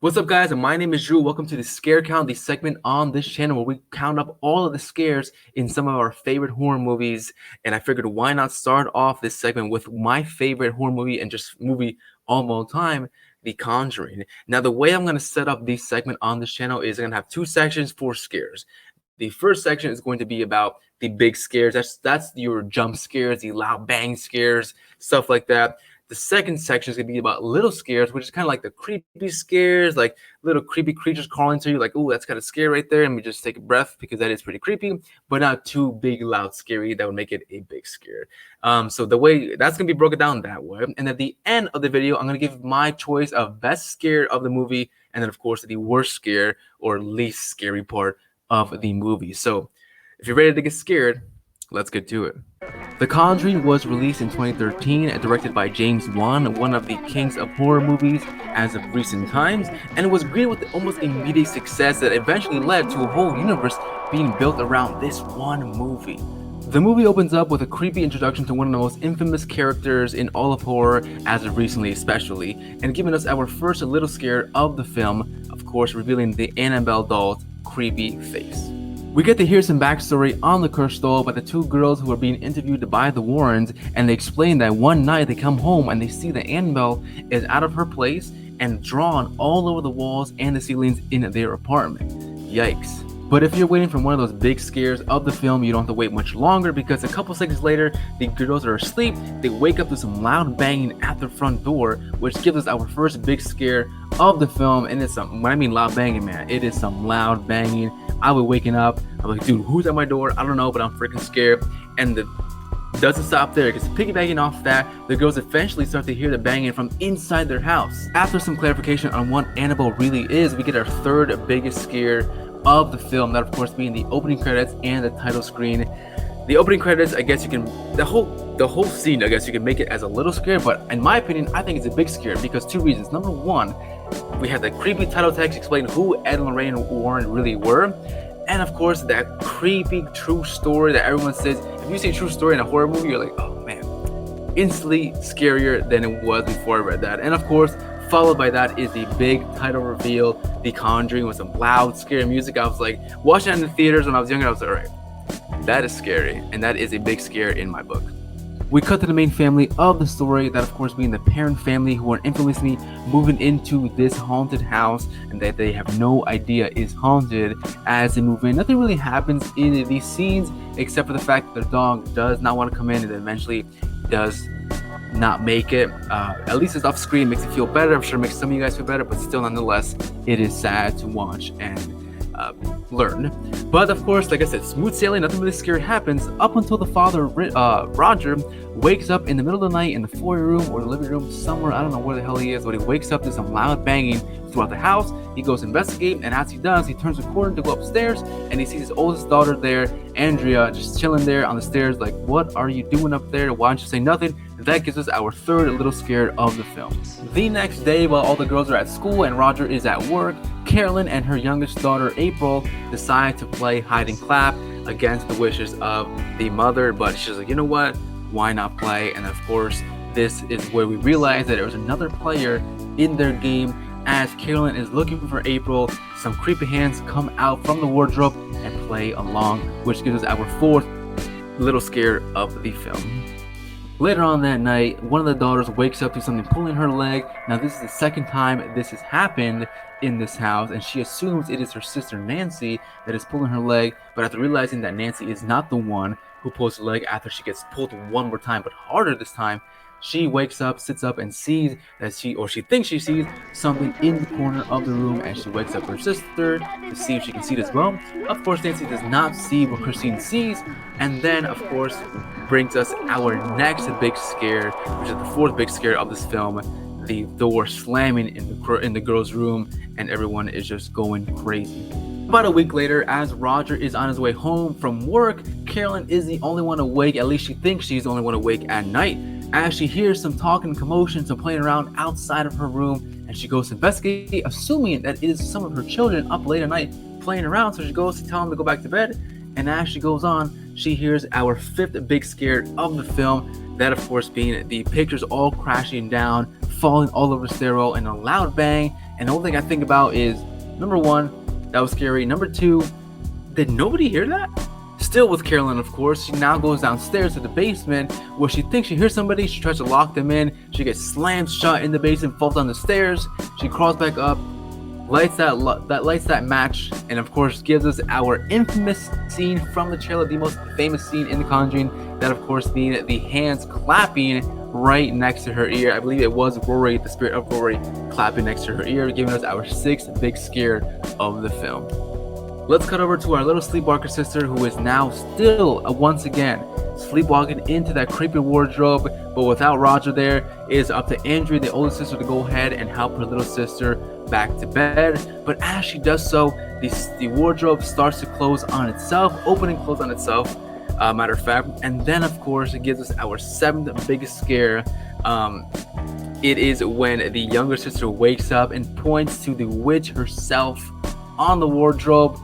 What's up, guys? My name is Drew. Welcome to the Scare Count, the segment on this channel where we count up all of the scares in some of our favorite horror movies. And I figured, why not start off this segment with my favorite horror movie and just movie of all time, The Conjuring. Now, the way I'm going to set up this segment on this channel is I'm going to have two sections for scares. The first section is going to be about the big scares. That's your jump scares, the loud bang scares, stuff like that. The second section is going to be about little scares, which is kind of like the creepy scares, like little creepy creatures crawling to you, like, oh, that's kind of scary right there. And we just take a breath because that is pretty creepy, but not too big, loud, scary. That would make it a big scare. So the way that's going to be broken down that way. And at the end of the video, I'm going to give my choice of best scare of the movie. And then, of course, the worst scare or least scary part of the movie. So if you're ready to get scared, let's get to it. The Conjuring was released in 2013 and directed by James Wan, one of the kings of horror movies as of recent times, and it was greeted with almost immediate success that eventually led to a whole universe being built around this one movie. The movie opens up with a creepy introduction to one of the most infamous characters in all of horror as of recently especially, and giving us our first little scare of the film, of course revealing the Annabelle doll's creepy face. We get to hear some backstory on the cursed doll by the two girls who are being interviewed by the Warrens, and they explain that one night they come home and they see that Annabelle is out of her place and drawn all over the walls and the ceilings in their apartment. Yikes. But if you're waiting for one of those big scares of the film, you don't have to wait much longer, because a couple seconds later, the girls are asleep, they wake up to some loud banging at the front door, which gives us our first big scare of the film. And it's when I mean loud banging, man, it is some loud banging. I was waking up, I'm like, dude, who's at my door? I don't know, but I'm freaking scared. And it doesn't stop there, because piggybacking off that, the girls eventually start to hear the banging from inside their house. After some clarification on what Annabelle really is, we get our third biggest scare of the film, that of course being the opening credits and the title screen. The opening credits, I guess you can, the whole scene, I guess you can make it as a little scare, but in my opinion, I think it's a big scare because two reasons. Number one, we have the creepy title text explaining who Ed and Lorraine Warren really were, and of course that creepy true story that everyone says, if you see a true story in a horror movie, you're like, oh man, instantly scarier than it was before I read that. And of course, followed by that is the big title reveal, The Conjuring, with some loud, scary music. I was like, watching it in the theaters when I was younger, I was like, all right, that is scary, and that is a big scare in my book. We cut to the main family of the story, that of course being the parent family, who are infamously moving into this haunted house and that they have no idea is haunted. As they move in, nothing really happens in these scenes except for the fact that their dog does not want to come in and eventually does not make it. At least it's off screen, makes it feel better. I'm sure it makes some of you guys feel better, but still nonetheless it is sad to watch and learn. But of course, like I said, smooth sailing, nothing really scary happens up until the father, Roger, wakes up in the middle of the night in the foyer room or the living room somewhere. I don't know where the hell he is, but he wakes up to some loud banging throughout the house. He goes to investigate, and as he does, he turns a corner to go upstairs, and he sees his oldest daughter there, Andrea, just chilling there on the stairs like, what are you doing up there? Why don't you say nothing? That gives us our third little scare of the film. The next day, while all the girls are at school and Roger is at work, Carolyn and her youngest daughter, April, decide to play hide and clap against the wishes of the mother, but she's like, you know what? Why not play? And of course, this is where we realize that there was another player in their game. As Carolyn is looking for April, some creepy hands come out from the wardrobe and play along, which gives us our fourth little scare of the film. Later on that night, one of the daughters wakes up to something pulling her leg. Now this is the second time this has happened in this house, and she assumes it is her sister Nancy that is pulling her leg, but after realizing that Nancy is not the one who pulls her leg, after she gets pulled one more time but harder this time, she wakes up, sits up, and sees that she thinks she sees something in the corner of the room, and she wakes up her sister to see if she can see it as well. Of course, Nancy does not see what Christine sees, and then, of course, brings us our next big scare, which is the fourth big scare of this film, the door slamming in the girl's room, and everyone is just going crazy. About a week later, as Roger is on his way home from work, Carolyn is the only one awake, at least she thinks she's the only one awake at night, as she hears some talking and commotion, some playing around outside of her room, and she goes to investigate, assuming that it is some of her children up late at night playing around. So she goes to tell them to go back to bed, and as she goes on, she hears our fifth big scare of the film, that of course being the pictures all crashing down, falling all over the stairwell, and a loud bang And the only thing I think about is, number one, that was scary. Number two, did nobody hear that? Still with Carolyn, of course, she now goes downstairs to the basement where she thinks she hears somebody. She tries to lock them in. She gets slammed shut in the basement, falls down the stairs. She crawls back up, lights that match, and of course gives us our infamous scene from the trailer, the most famous scene in The Conjuring, that of course being the hands clapping right next to her ear. I believe it was Rory, the spirit of Rory, clapping next to her ear, giving us our sixth big scare of the film. Let's cut over to our little sleepwalker sister, who is now still, once again, sleepwalking into that creepy wardrobe, but without Roger there, it is up to Andrea, the older sister, to go ahead and help her little sister back to bed. But as she does so, the wardrobe starts to close on itself, open and close on itself, matter of fact, and then of course it gives us our seventh biggest scare. It is when the younger sister wakes up and points to the witch herself on the wardrobe,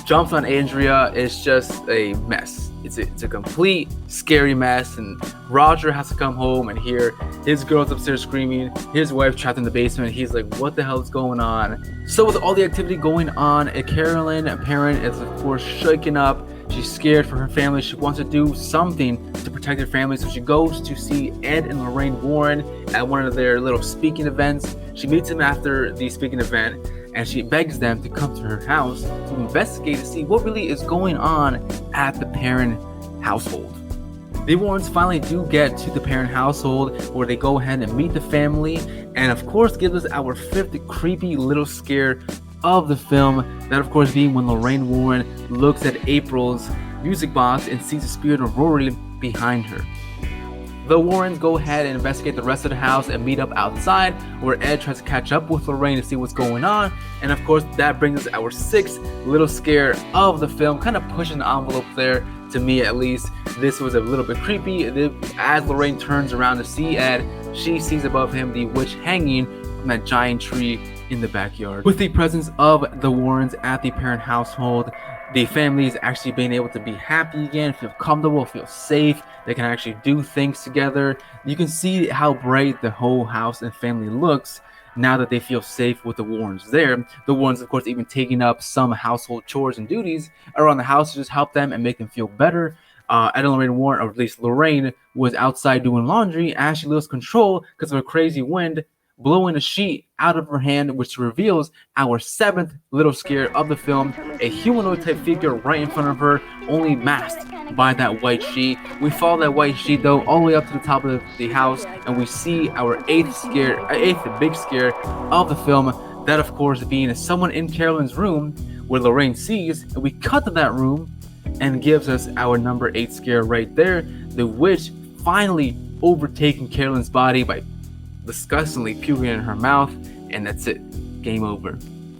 jumps on Andrea. It's just a mess. It's a complete scary mess, and Roger has to come home and hear his girls upstairs screaming, his wife trapped in the basement. He's like, what the hell is going on? So with all the activity going on, Carolyn, a parent, is of course shaken up. She's scared for her family. She wants to do something to protect her family, so she goes to see Ed and Lorraine Warren at one of their little speaking events. She meets him after the speaking event, and she begs them to come to her house to investigate to see what really is going on at the parent household. The Warrens finally do get to the parent household, where they go ahead and meet the family, and of course gives us our fifth creepy little scare of the film, that of course being when Lorraine Warren looks at April's music box and sees the spirit of Rory behind her. The Warrens go ahead and investigate the rest of the house and meet up outside, where Ed tries to catch up with Lorraine to see what's going on. And of course that brings us our sixth little scare of the film, kind of pushing the envelope there. To me at least, this was a little bit creepy. As Lorraine turns around to see Ed, she sees above him the witch hanging from that giant tree in the backyard. With the presence of the Warrens at the parent household, the family is actually being able to be happy again, feel comfortable, feel safe. They can actually do things together. You can see how bright the whole house and family looks now that they feel safe with the Warrens there. The Warrens, of course, even taking up some household chores and duties around the house to just help them and make them feel better. Ed and Lorraine Warren, or at least Lorraine, was outside doing laundry as she loses control because of a crazy wind, blowing a sheet out of her hand, which reveals our seventh little scare of the film, a humanoid type figure right in front of her, only masked by that white sheet. We follow that white sheet though all the way up to the top of the house, and we see our eighth big scare of the film, that of course being someone in Carolyn's room, where Lorraine sees, and we cut to that room and gives us our number 8 scare right there, the witch finally overtaking Carolyn's body by disgustingly puking in her mouth, and that's it. Game over.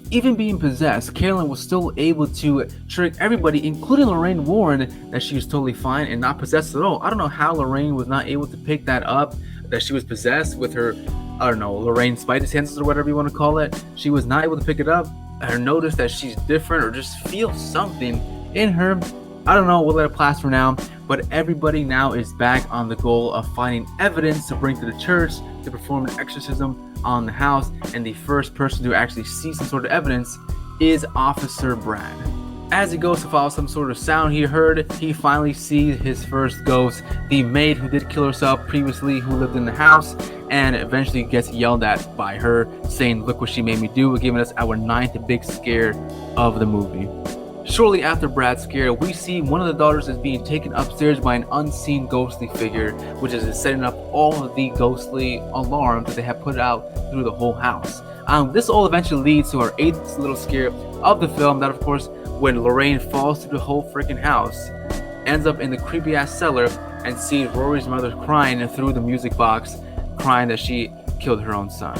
Even being possessed, Carolyn was still able to trick everybody, including Lorraine Warren, that she was totally fine and not possessed at all. I don't know how Lorraine was not able to pick that up, that she was possessed with her, I don't know, Lorraine Spidey senses or whatever you want to call it. She was not able to pick it up or notice that she's different or just feel something in her. I don't know, we'll let it pass for now, but everybody now is back on the goal of finding evidence to bring to the church to perform an exorcism on the house, and the first person to actually see some sort of evidence is Officer Brad. As he goes to follow some sort of sound he heard, he finally sees his first ghost, the maid who did kill herself previously, who lived in the house, and eventually gets yelled at by her, saying, "Look what she made me do," giving us our 9th big scare of the movie. Shortly after Brad's scare, we see one of the daughters is being taken upstairs by an unseen ghostly figure, which is setting up all of the ghostly alarms that they have put out through the whole house. This all eventually leads to our 8th little scare of the film, that of course, when Lorraine falls through the whole freaking house, ends up in the creepy ass cellar, and sees Rory's mother crying through the music box, crying that she killed her own son.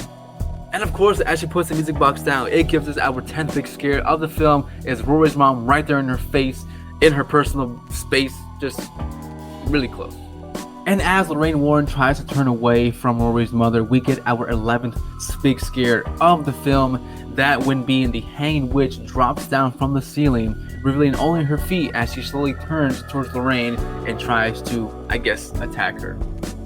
And of course, as she puts the music box down, it gives us our 10th big scare of the film, is Rory's mom right there in her face, in her personal space, just really close. And as Lorraine Warren tries to turn away from Rory's mother, we get our 11th big scare of the film, that when being the hanging witch drops down from the ceiling, revealing only her feet as she slowly turns towards Lorraine and tries to, I guess, attack her.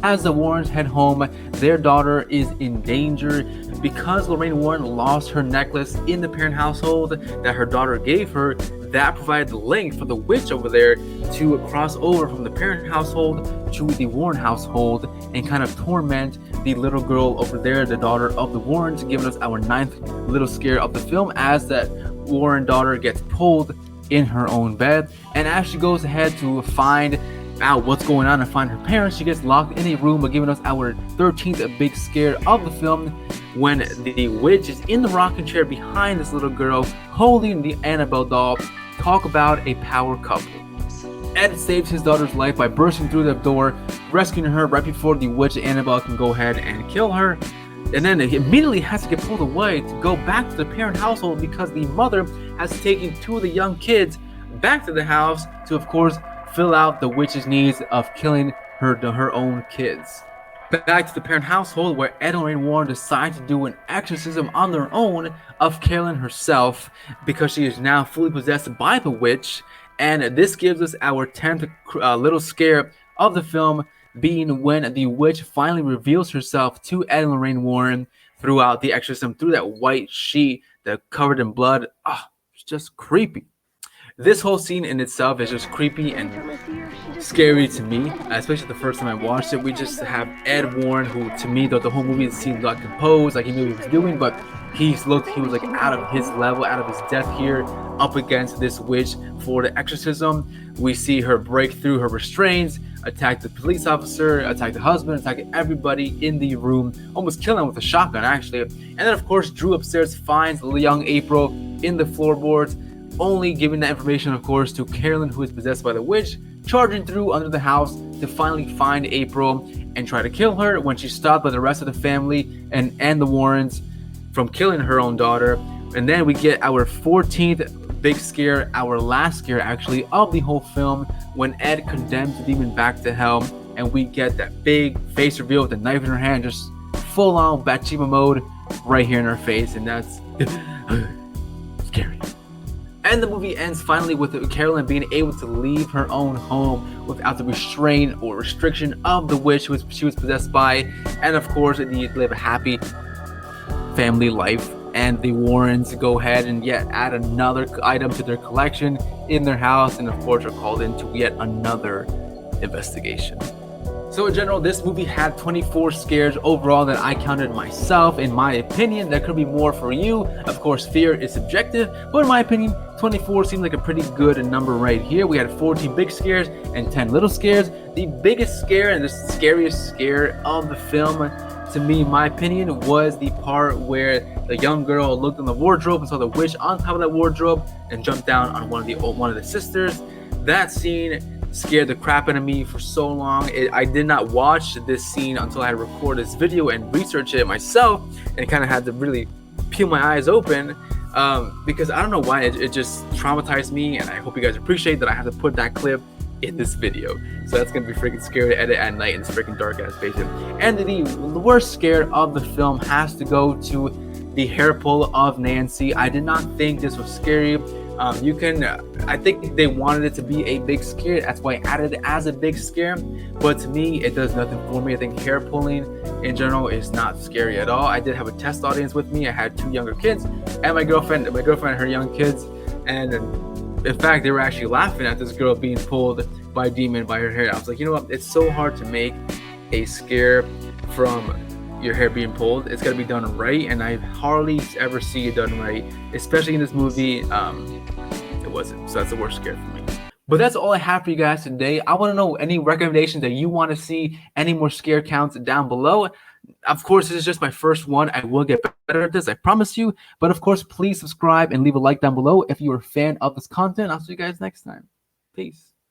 As the Warrens head home, their daughter is in danger because Lorraine Warren lost her necklace in the parent household that her daughter gave her. That provided the link for the witch over there to cross over from the parent household to the Warren household and kind of torment the little girl over there, the daughter of the Warrens, giving us our 9th little scare of the film as that Warren daughter gets pulled in her own bed. And as she goes ahead to find out what's going on and find her parents, she gets locked in a room, but giving us our 13th big scare of the film when the witch is in the rocking chair behind this little girl holding the Annabelle doll. Talk about a power couple. Ed saves his daughter's life by bursting through the door, rescuing her right before the witch Annabelle can go ahead and kill her. And then he immediately has to get pulled away to go back to the parent household because the mother has taken 2 of the young kids back to the house to, of course, fill out the witch's needs of killing her own kids. Back to the parent household where Ed and Lorraine Warren decide to do an exorcism on their own of Carolyn herself because she is now fully possessed by the witch. And this gives us our 10th little scare of the film, being when the witch finally reveals herself to Ed and Lorraine Warren throughout the exorcism, through that white sheet that covered in blood. It's just creepy. This whole scene in itself is just creepy and scary to me, especially the first time I watched it. We just have Ed Warren, who to me, though the whole movie seemed like composed, like he knew what he was doing, but he was like out of his level, out of his depth here, up against this witch for the exorcism. We see her break through her restraints, attack the police officer, attack the husband, attack everybody in the room, almost killing him with a shotgun actually. And then of course Drew upstairs finds young April in the floorboards, only giving that information of course to Carolyn, who is possessed by the witch, charging through under the house to finally find April and try to kill her when she's stopped by the rest of the family and the Warrens from killing her own daughter. And then we get our 14th big scare, our last scare actually of the whole film, when Ed condemns the demon back to hell, and we get that big face reveal with a knife in her hand, just full on Bathsheba mode right here in her face, and that's scary. And the movie ends finally with Carolyn being able to leave her own home without the restraint or restriction of the witch she was possessed by, and of course they live a happy family life. And the Warrens go ahead and yet add another item to their collection in their house, and of course are called into yet another investigation. So in general, this movie had 24 scares overall that I counted myself. In my opinion, there could be more for you. Of course, fear is subjective, but in my opinion, 24 seemed like a pretty good number right here. We had 14 big scares and 10 little scares. The biggest scare and the scariest scare of the film, to me, in my opinion, was the part where the young girl looked in the wardrobe and saw the witch on top of that wardrobe and jumped down on one of the sisters. That scene scared the crap out of me for so long. I did not watch this scene until I recorded this video and research it myself, and kind of had to really peel my eyes open because I don't know why it just traumatized me, and I hope you guys appreciate that I have to put that clip in this video. So that's gonna be freaking scary to edit at night in this freaking dark ass basement. And the worst scare of the film has to go to the hair pull of Nancy. I did not think this was scary. I think they wanted it to be a big scare, that's why I added it as a big scare, but to me it does nothing for me. I think hair pulling in general is not scary at all. I did have a test audience with me. I had 2 younger kids and my girlfriend and her young kids, and in fact they were actually laughing at this girl being pulled by a demon by her hair. I was like, you know what, it's so hard to make a scare from your hair being pulled. It's got to be done right, and I hardly ever see it done right, especially in this movie. It wasn't, so that's the worst scare for me. But that's all I have for you guys today. I want to know any recommendations that you want to see, any more scare counts down below. Of course, this is just my first one. I will get better at this, I promise you. But of course, please subscribe and leave a like down below if you're a fan of this content. I'll see you guys next time. Peace.